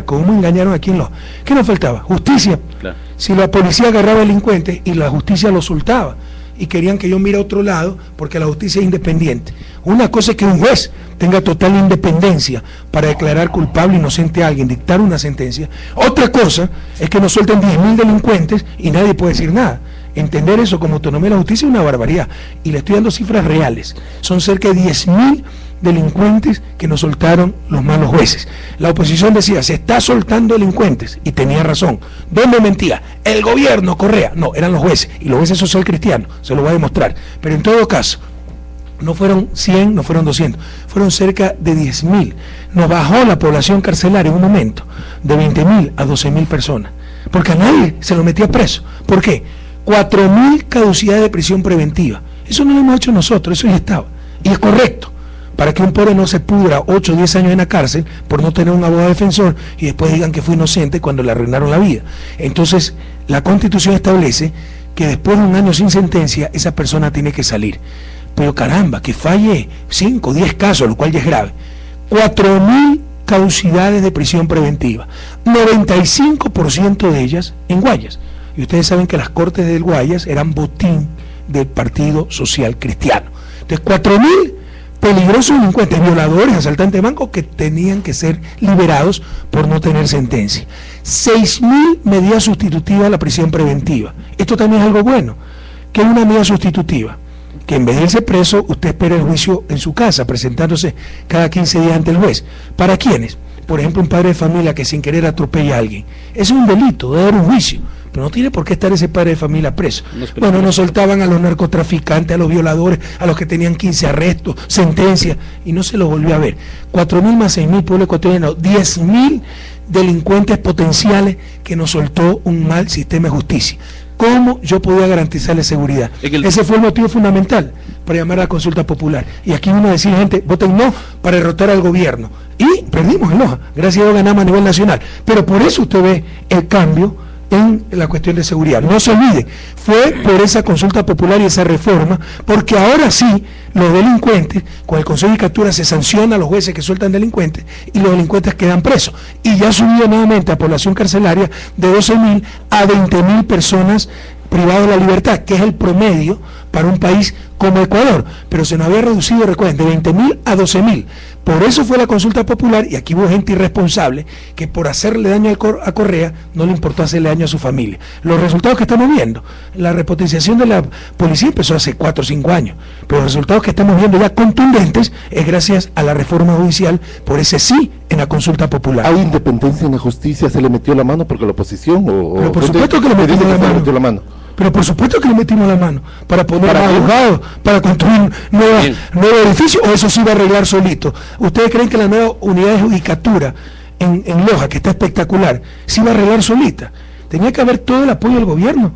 cómo engañaron aquí en Loja. ¿Qué nos faltaba? Justicia. Claro. Si la policía agarraba delincuentes y la justicia los soltaba, y querían que yo mire a otro lado porque la justicia es independiente. Una cosa es que un juez tenga total independencia para declarar culpable o inocente a alguien, dictar una sentencia. Otra cosa es que nos suelten 10.000 delincuentes y nadie puede decir nada. Entender eso como autonomía de la justicia es una barbaridad. Y le estoy dando cifras reales. Son cerca de 10.000 delincuentes que nos soltaron los malos jueces. La oposición decía, se está soltando delincuentes, y tenía razón. ¿Dónde mentía? El gobierno, Correa. No, eran los jueces, y los jueces social cristianos, se lo voy a demostrar. Pero en todo caso, no fueron 100, no fueron 200, fueron cerca de 10.000. Nos bajó la población carcelaria en un momento, de 20.000 a 12.000 personas, porque a nadie se lo metía preso. ¿Por qué? 4.000 caducidades de prisión preventiva. Eso no lo hemos hecho nosotros, eso ya estaba, y es correcto, para que un pobre no se pudra 8 o 10 años en la cárcel por no tener un abogado defensor y después digan que fue inocente cuando le arruinaron la vida. Entonces, la Constitución establece que después de un año sin sentencia, esa persona tiene que salir. Pero caramba, que falle 5 o 10 casos, lo cual ya es grave. 4.000 caducidades de prisión preventiva, 95% de ellas en Guayas. Y ustedes saben que las cortes del Guayas eran botín del Partido Social Cristiano. Entonces, 4.000 peligrosos delincuentes, violadores, asaltantes de bancos que tenían que ser liberados por no tener sentencia. 6.000 medidas sustitutivas a la prisión preventiva. Esto también es algo bueno. ¿Qué es una medida sustitutiva? Que en vez de irse preso, usted espera el juicio en su casa, presentándose cada 15 días ante el juez. ¿Para quiénes? Por ejemplo, un padre de familia que sin querer atropella a alguien. Eso es un delito, debe haber un juicio. Pero no tiene por qué estar ese padre de familia preso. Bueno, nos soltaban a los narcotraficantes, a los violadores, a los que tenían 15 arrestos, sentencias, y no se los volvió a ver. 4.000 más 6.000 pueblos ecuatorianos, 10.000 delincuentes potenciales que nos soltó un mal sistema de justicia. ¿Cómo yo podía garantizarle seguridad? Ese fue el motivo fundamental para llamar a la consulta popular. Y aquí uno decía, gente, voten no para derrotar al gobierno. Y perdimos en Loja, gracias a Dios ganamos a nivel nacional. Pero por eso usted ve el cambio en la cuestión de seguridad. No se olvide, fue por esa consulta popular y esa reforma, porque ahora sí, los delincuentes, con el Consejo de Captura se sanciona a los jueces que sueltan delincuentes y los delincuentes quedan presos. Y ya subió nuevamente a población carcelaria de 12.000 a 20.000 personas privadas de la libertad, que es el promedio para un país como Ecuador, pero se nos había reducido, recuerden, de 20.000 a 12.000. Por eso fue la consulta popular, y aquí hubo gente irresponsable que por hacerle daño a Correa no le importó hacerle daño a su familia. Los resultados que estamos viendo, la repotenciación de la policía empezó hace 4 o 5 años, pero los resultados que estamos viendo ya contundentes es gracias a la reforma judicial, por ese sí en la consulta popular. ¿Hay independencia en la justicia? ¿Se le metió la mano porque la oposición? Pero por supuesto que le metimos la mano. Pero por supuesto que le metimos la mano para poner más abogados, para construir un nuevo edificio, o eso sí va a arreglar solito. ¿Ustedes creen que la nueva unidad de judicatura en Loja, que está espectacular, sí va a arreglar solita? Tenía que haber todo el apoyo del gobierno.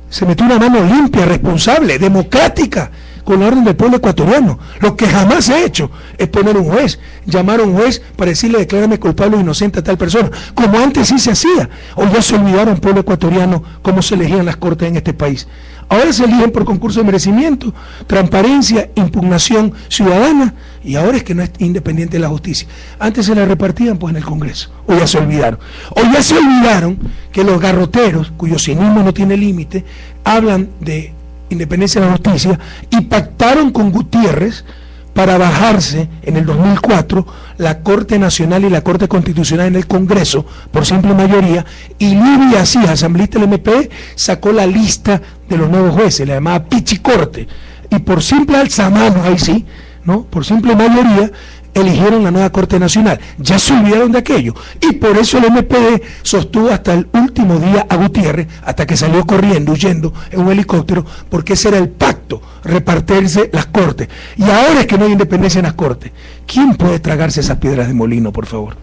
Se metió una mano limpia, responsable, democrática, con la orden del pueblo ecuatoriano. Lo que jamás se ha hecho es poner un juez, llamar a un juez para decirle declárame culpable o inocente a tal persona, como antes sí se hacía. O ya se olvidaron, pueblo ecuatoriano, cómo se elegían las cortes en este país. Ahora se eligen por concurso de merecimiento, transparencia, impugnación ciudadana, y ahora es que no es independiente de la justicia. Antes se la repartían pues en el Congreso, o ya se olvidaron. O ya se olvidaron que los garroteros, cuyo cinismo no tiene límite, hablan de independencia de la justicia y pactaron con Gutiérrez para bajarse en el 2004 la Corte Nacional y la Corte Constitucional en el Congreso por simple mayoría, y Livia Asís, asambleísta del MPD, sacó la lista de los nuevos jueces, la llamada Pichicorte, y por simple alzamano, ahí sí, ¿no? Por simple mayoría eligieron la nueva Corte Nacional. Ya se olvidaron de aquello, y por eso el MPD sostuvo hasta el último día a Gutiérrez, hasta que salió corriendo, huyendo en un helicóptero, porque ese era el pacto, repartirse las cortes. Y ahora es que no hay independencia en las cortes. ¿Quién puede tragarse esas piedras de molino, por favor?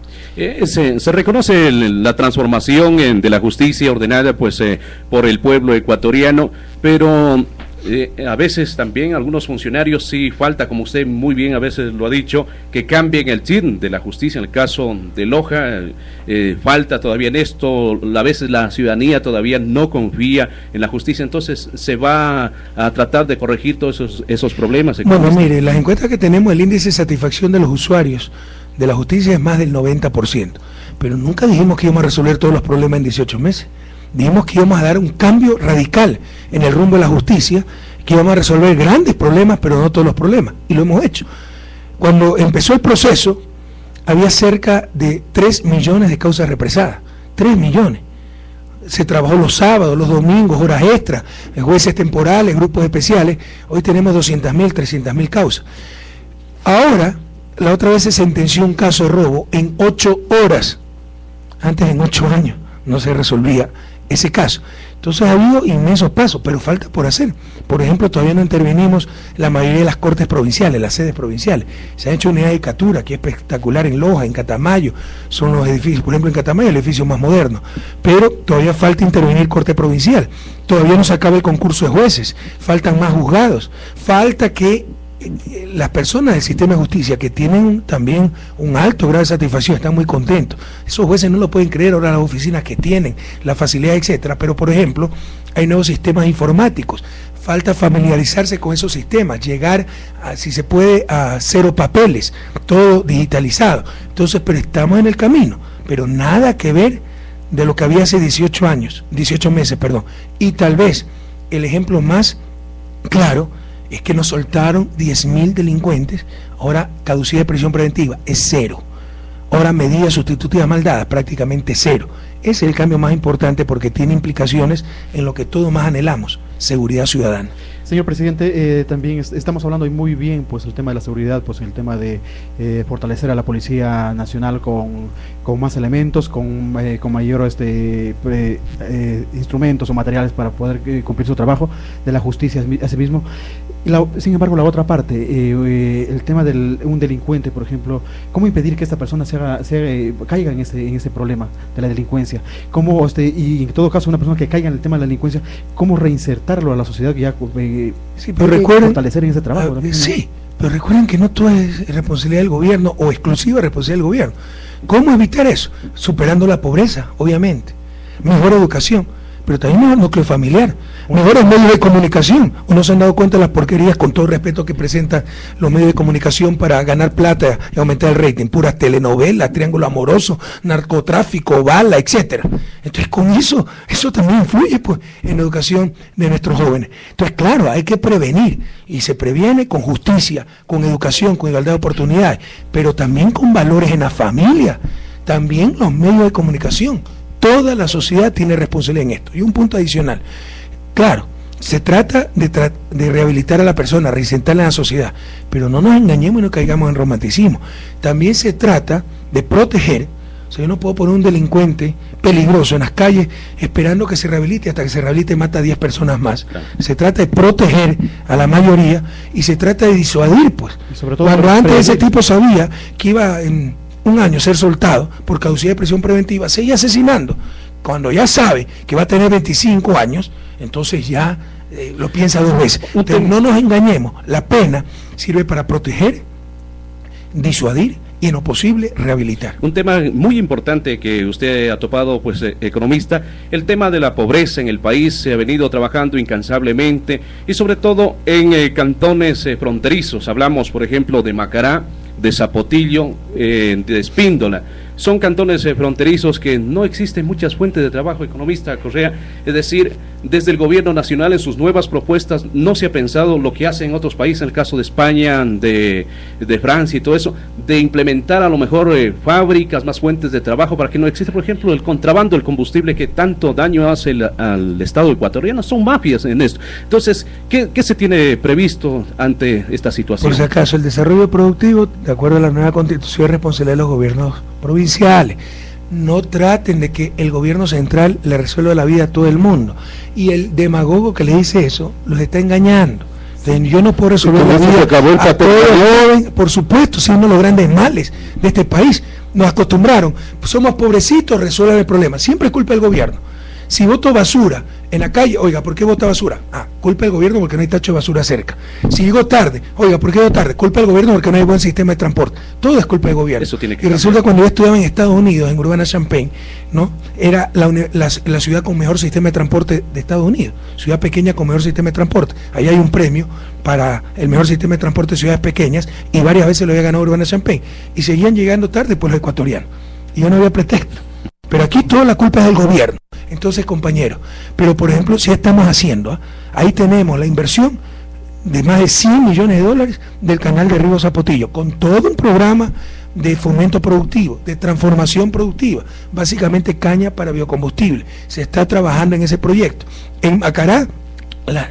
Se reconoce la transformación de la justicia ordenada pues por el pueblo ecuatoriano, pero a veces también algunos funcionarios sí falta, como usted muy bien a veces lo ha dicho, que cambien el chip de la justicia. En el caso de Loja falta todavía en esto, a veces la ciudadanía todavía no confía en la justicia, entonces se va a tratar de corregir todos esos problemas. Bueno, mire, las encuestas que tenemos, el índice de satisfacción de los usuarios de la justicia es más del 90%, pero nunca dijimos que íbamos a resolver todos los problemas en 18 meses. Dijimos que íbamos a dar un cambio radical en el rumbo de la justicia, que íbamos a resolver grandes problemas, pero no todos los problemas, y lo hemos hecho. Cuando empezó el proceso, había cerca de 3 millones de causas represadas, 3 millones. Se trabajó los sábados, los domingos, horas extras, jueces temporales, grupos especiales. Hoy tenemos 200.000, 300.000 causas. Ahora, la otra vez se sentenció un caso de robo en 8 horas. Antes, en 8 años, no se resolvía ese caso. Entonces ha habido inmensos pasos, pero falta por hacer. Por ejemplo, todavía no intervenimos la mayoría de las cortes provinciales, las sedes provinciales. Se ha hecho unidad de Catura, que es espectacular en Loja, en Catamayo, son los edificios, por ejemplo en Catamayo el edificio más moderno, pero todavía falta intervenir corte provincial, todavía no se acaba el concurso de jueces, faltan más juzgados, falta que las personas del sistema de justicia que tienen también un alto grado de satisfacción, están muy contentos. Esos jueces no lo pueden creer ahora, las oficinas que tienen, la facilidad, etcétera, pero por ejemplo, hay nuevos sistemas informáticos, falta familiarizarse con esos sistemas, llegar a, si se puede, a 0 papeles, todo digitalizado. Entonces, pero estamos en el camino, pero nada que ver de lo que había hace 18 meses, y tal vez el ejemplo más claro es que nos soltaron 10.000 delincuentes, ahora caducidad de prisión preventiva es 0, ahora medidas sustitutivas mal dadas prácticamente 0. Ese es el cambio más importante porque tiene implicaciones en lo que todos más anhelamos, seguridad ciudadana. Señor presidente, también estamos hablando hoy muy bien, pues el tema de la seguridad, pues el tema de fortalecer a la Policía Nacional con más elementos, con mayor instrumentos o materiales para poder cumplir su trabajo, de la justicia asimismo. Sin embargo, la otra parte, el tema de un delincuente, por ejemplo, ¿cómo impedir que esta persona caiga en ese problema de la delincuencia? ¿Cómo, y en todo caso, una persona que caiga en el tema de la delincuencia, cómo reinsertarlo a la sociedad que ya sí, pero recuerden, fortalecer en ese trabajo? También, ¿no? Sí, pero recuerden que no todo es responsabilidad del gobierno o exclusiva responsabilidad del gobierno. ¿Cómo evitar eso? Superando la pobreza, obviamente, mejor educación, pero también mejor núcleo familiar, mejores medios de comunicación. ¿O no se han dado cuenta de las porquerías, con todo el respeto, que presentan los medios de comunicación para ganar plata y aumentar el rating? Puras telenovelas, triángulo amoroso, narcotráfico, bala, etcétera. Entonces con eso también influye pues en la educación de nuestros jóvenes. Entonces claro, hay que prevenir, y se previene con justicia, con educación, con igualdad de oportunidades, pero también con valores en la familia, también los medios de comunicación. Toda la sociedad tiene responsabilidad en esto. Y un punto adicional, claro, se trata de rehabilitar a la persona, reinsertarla en la sociedad, pero no nos engañemos y no caigamos en romanticismo. También se trata de proteger. O sea, yo no puedo poner un delincuente peligroso en las calles esperando que se rehabilite, hasta que se rehabilite mata a 10 personas más. Claro. Se trata de proteger a la mayoría y se trata de disuadir, pues. Sobre todo cuando antes ese tipo sabía que iba en un año ser soltado por caducidad de prisión preventiva, seguía asesinando. Cuando ya sabe que va a tener 25 años, entonces ya lo piensa 2 veces. Entonces, no nos engañemos, la pena sirve para proteger, disuadir y en lo posible rehabilitar. Un tema muy importante que usted ha topado, pues economista, el tema de la pobreza en el país. Se ha venido trabajando incansablemente y sobre todo en cantones fronterizos. Hablamos, por ejemplo, de Macará, de Zapotillo, de Espíndola. Son cantones fronterizos que no existen muchas fuentes de trabajo, economista Correa. Es decir, desde el gobierno nacional en sus nuevas propuestas no se ha pensado lo que hacen en otros países, en el caso de España, de Francia y todo eso, de implementar a lo mejor fábricas, más fuentes de trabajo para que no exista, por ejemplo, el contrabando del combustible que tanto daño hace al Estado ecuatoriano. Son mafias en esto. Entonces, ¿qué se tiene previsto ante esta situación? Por si acaso, el desarrollo productivo, de acuerdo a la nueva Constitución, es responsabilidad de los gobiernos provinciales. No traten de que el gobierno central le resuelva la vida a todo el mundo, y el demagogo que le dice eso los está engañando. Entonces, yo no puedo resolver la vida a todo joven, por supuesto, siendo los grandes males de este país. Nos acostumbraron, pues somos pobrecitos, resuelvan el problema, siempre es culpa del gobierno. Si boto basura en la calle, oiga, ¿por qué bota basura? Culpa del gobierno porque no hay tacho de basura cerca. Si llego tarde, oiga, ¿por qué llego tarde? Culpa del gobierno porque no hay buen sistema de transporte. Todo es culpa del gobierno. Eso tiene que y resulta, cuando yo estudiaba en Estados Unidos, en Urbana-Champaign, ¿no? Era la ciudad con mejor sistema de transporte de Estados Unidos, ciudad pequeña con mejor sistema de transporte. Ahí hay un premio para el mejor sistema de transporte de ciudades pequeñas, y varias veces lo había ganado Urbana-Champaign, y seguían llegando tarde pues los ecuatorianos. y ya no había pretexto. Pero aquí toda la culpa es del gobierno. Entonces, compañeros, pero por ejemplo, si estamos haciendo, ahí tenemos la inversión de más de 100 millones de dólares del canal de riego Zapotillo, con todo un programa de fomento productivo, de transformación productiva, básicamente caña para biocombustible. Se está trabajando en ese proyecto. En Macará,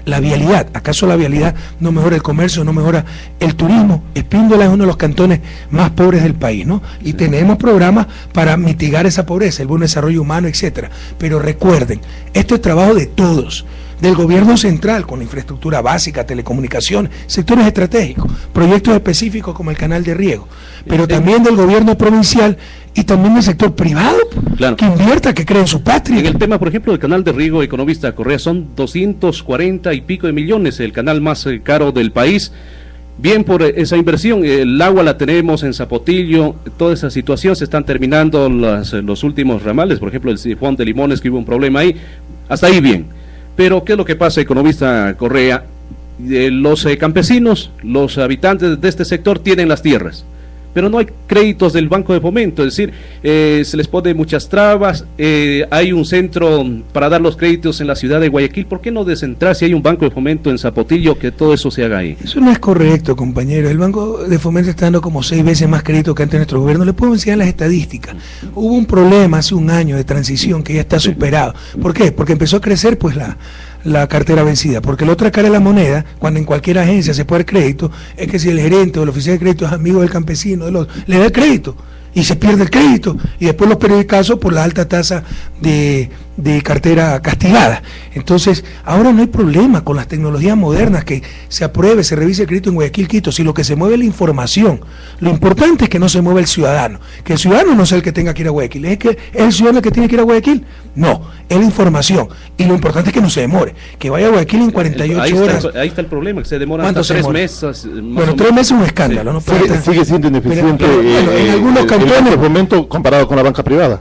la vialidad, ¿acaso la vialidad no mejora el comercio, no mejora el turismo? Espíndola es uno de los cantones más pobres del país, ¿no? Y tenemos programas para mitigar esa pobreza, el buen desarrollo humano, etcétera. Pero recuerden, esto es trabajo de todos, del gobierno central, con la infraestructura básica, telecomunicación, sectores estratégicos, proyectos específicos como el canal de riego, pero también del gobierno provincial y también del sector privado, claro, que invierta, que cree en su patria. En el tema, por ejemplo, del canal de riego, economista Correa, son 240 y pico de millones, el canal más caro del país. Bien por esa inversión, el agua la tenemos en Zapotillo, toda esa situación, se están terminando los últimos ramales, por ejemplo, el sifón de Limones, que hubo un problema ahí, hasta ahí bien. Pero, ¿qué es lo que pasa, economista Correa? Los campesinos, los habitantes de este sector tienen las tierras, pero no hay créditos del Banco de Fomento, es decir, se les pone muchas trabas, hay un centro para dar los créditos en la ciudad de Guayaquil. ¿Por qué no descentrar si hay un Banco de Fomento en Zapotillo, que todo eso se haga ahí? Eso no es correcto, compañero. El Banco de Fomento está dando como 6 veces más crédito que antes nuestro gobierno. Le puedo enseñar las estadísticas. Hubo un problema hace un año de transición que ya está superado. ¿Por qué? Porque empezó a crecer pues la cartera vencida, porque la otra cara de la moneda, cuando en cualquier agencia se puede dar crédito, es que si el gerente o el oficial de crédito es amigo del campesino, le da el crédito y se pierde el crédito, y después los periodicazos por la alta tasa de cartera castigada. Entonces, ahora no hay problema con las tecnologías modernas, que se apruebe, se revise el crédito en Guayaquil, Quito, si lo que se mueve es la información. Lo importante es que no se mueva el ciudadano, que el ciudadano no sea el que tenga que ir a Guayaquil, es que es el ciudadano el que tiene que ir a Guayaquil. No, es la información, y lo importante es que no se demore, que vaya a Guayaquil en 48 horas. Ahí está el problema, que se demora hasta 3 meses. Bueno, 3 meses es un escándalo, ¿no? Sigue siendo ineficiente en algunos cantones, el momento comparado con la banca privada.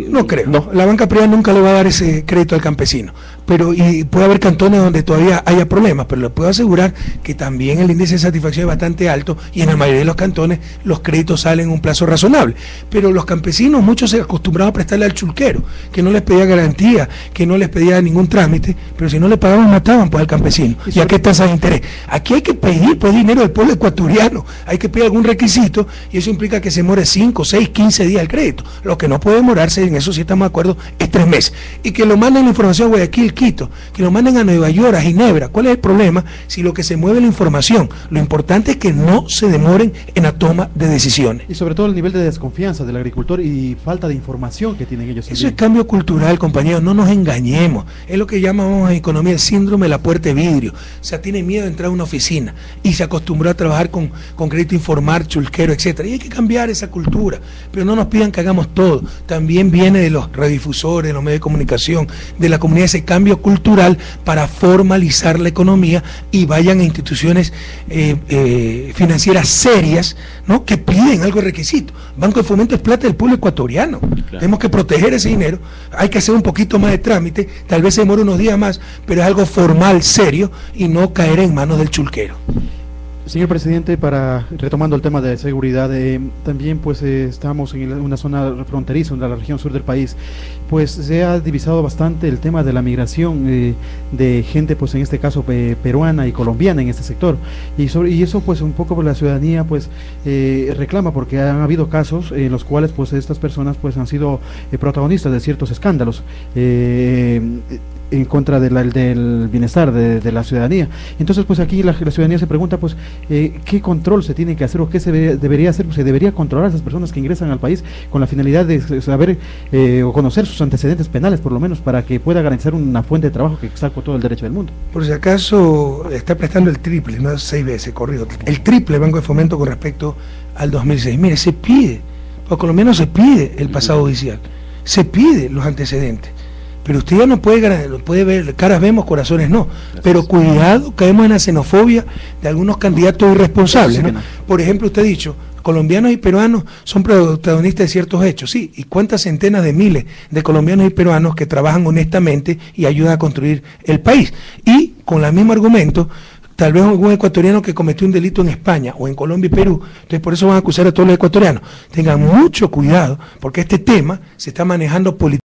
No creo, no. La banca privada nunca le va a dar ese crédito al campesino, pero y puede haber cantones donde todavía haya problemas, pero le puedo asegurar que también el índice de satisfacción es bastante alto, y en la mayoría de los cantones los créditos salen en un plazo razonable. Pero los campesinos, muchos se acostumbraban a prestarle al chulquero, que no les pedía garantía, que no les pedía ningún trámite, pero si no le pagaban, mataban pues al campesino. ¿Y a qué tasa de interés? Aquí hay que pedir pues dinero del pueblo ecuatoriano, hay que pedir algún requisito, y eso implica que se demore 5, 6, 15 días el crédito. Lo que no puede demorarse, en eso sí estamos de acuerdo, es 3 meses. Y que lo manden la información a Guayaquil, Quito, que lo manden a Nueva York, a Ginebra. ¿Cuál es el problema? Si lo que se mueve es la información. Lo importante es que no se demoren en la toma de decisiones. Y sobre todo el nivel de desconfianza del agricultor y falta de información que tienen ellos. Eso es cambio cultural, compañeros, no nos engañemos. Es lo que llamamos en economía el síndrome de la puerta de vidrio. O sea, tiene miedo de entrar a una oficina y se acostumbró a trabajar con crédito informal, chulquero, etcétera. Y hay que cambiar esa cultura, pero no nos pidan que hagamos todo. También viene de los radiodifusores, de los medios de comunicación, de la comunidad, ese cambio cultural para formalizar la economía, y vayan a instituciones financieras serias, ¿no?, que piden algo de requisito. Banco de Fomento es plata del pueblo ecuatoriano. Claro. Tenemos que proteger ese dinero, hay que hacer un poquito más de trámite, tal vez se demore unos días más, pero es algo formal, serio, y no caer en manos del chulquero. Señor presidente, retomando el tema de seguridad, también pues estamos en una zona fronteriza, en la región sur del país, pues se ha divisado bastante el tema de la migración de gente, pues en este caso peruana y colombiana en este sector, y eso pues un poco la ciudadanía pues reclama, porque han habido casos en los cuales pues estas personas pues han sido protagonistas de ciertos escándalos en contra del bienestar de la ciudadanía. Entonces pues aquí la ciudadanía se pregunta pues qué control se tiene que hacer, o qué se debería hacer. Pues se debería controlar a esas personas que ingresan al país con la finalidad de saber o conocer sus antecedentes penales, por lo menos, para que pueda garantizar una fuente de trabajo que está con todo el derecho del mundo. Por si acaso está prestando el triple, no 6 veces corrido, el triple Banco de Fomento con respecto al 2006. Mire, se pide, o por lo menos se pide el pasado judicial, se pide los antecedentes. Pero usted ya no puede ver, caras vemos, corazones no. Pero cuidado, caemos en la xenofobia de algunos candidatos irresponsables, ¿no? Por ejemplo, usted ha dicho, colombianos y peruanos son protagonistas de ciertos hechos, sí, y cuántas centenas de miles de colombianos y peruanos que trabajan honestamente y ayudan a construir el país. Y con el mismo argumento, tal vez algún ecuatoriano que cometió un delito en España o en Colombia y Perú, entonces por eso van a acusar a todos los ecuatorianos. Tengan mucho cuidado, porque este tema se está manejando políticamente.